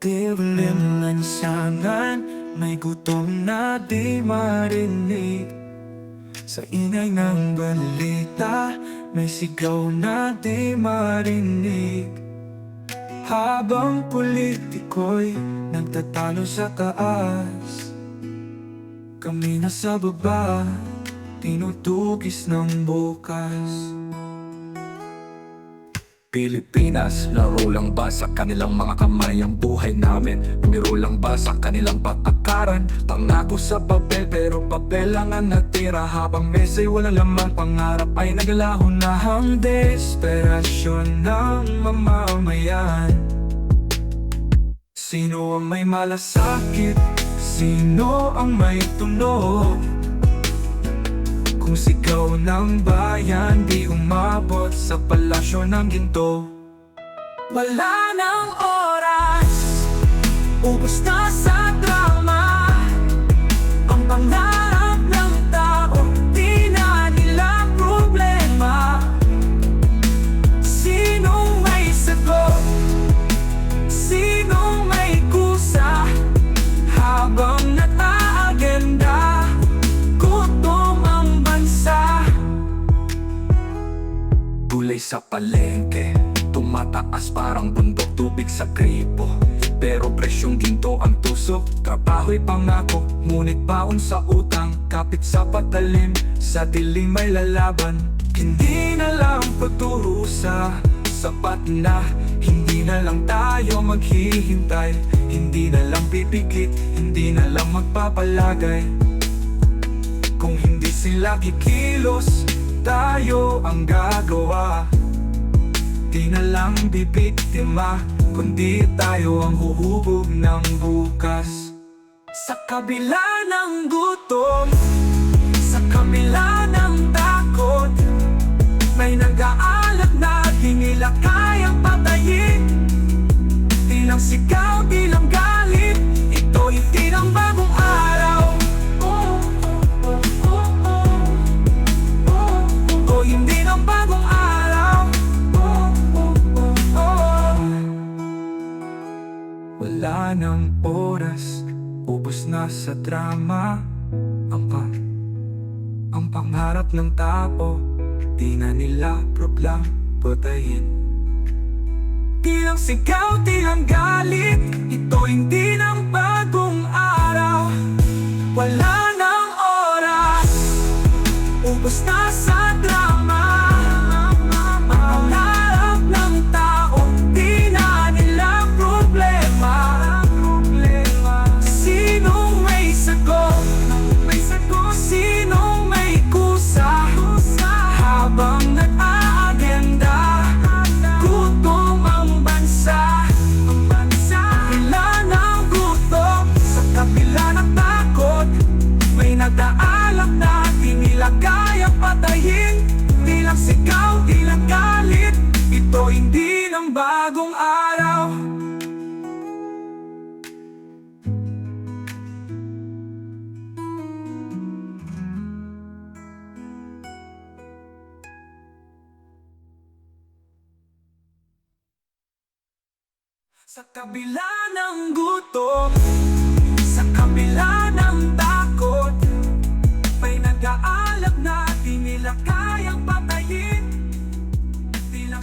dilim lansangan, may gutom na di marinig. Sa ingay ng balita, may sigaw na di marinig. Habang politiko'y nagtatalo sa taas, kami nasa baba, tinutugis ng bukas. Pilipinas, laro lang ba sa kanilang mga kamay ang buhay namin? Biro lang ba sa kanilang patakaran? Pangako sa papel pero papel lang ang natira. Habang mesa'y walang laman, pangarap ay naglalaho na. Ang desperasyon ng mamamayan. Sino ang may malasakit? Sino ang may tunog? Kung sigaw ng bayan di umabot sa palasyo ng ginto. Wala nang oras, ubos na sa drama. Ang pangarap ng tao, di na nila problema. Sinong may sagot? Sinong may kusa? Habang nag-aagenda, gutom ang bansa. Gulay sa palengke, tumataas parang bundok, tubig sa gripo. Pero presyong ginto ang tusok, trabaho'y pangako, ngunit baon sa utang. Kapit sa patalim, sa dilim may lalaban. Hindi na lang pagturusa, sapat na. Hindi na lang tayo maghihintay, hindi na lang pipikit, hindi na lang magpapalagay. Kung hindi sila kikilos, tayo ang gagawa. Di na lang bibiktima, kundi tayo ang huhubog ng bukas. Sa kabila ng gutom, sa kabila ng takot, may nag-aalak na di nila kayang patayin. Di lang sigaw, di lang galit, ito hindi ng bagong araw. Ito hindi ng bagong araw. Wala nang oras, ubos na sa drama. Ang pangarap ng tao, di na nila problema patayin. Di lang sigaw, di lang galit, ito hindi ng bagong araw. Wala nang oras, ubos na sa drama. Ang pangarap ng tao, di na nila problema. Sinong may sagot? Sinong may kusa? Habang nag-aagenda, gutom ang bansa. Kabila ng gutom, sa kabila ng takot, may nag-aalak na di nila kayang patayin. Di lang sigaw, di lang galit, ito hindi ng bagong araw. Sa kabila ng gutom, sa kabila ng takot, may nag-aalak na di nila kayang patayin. Di lang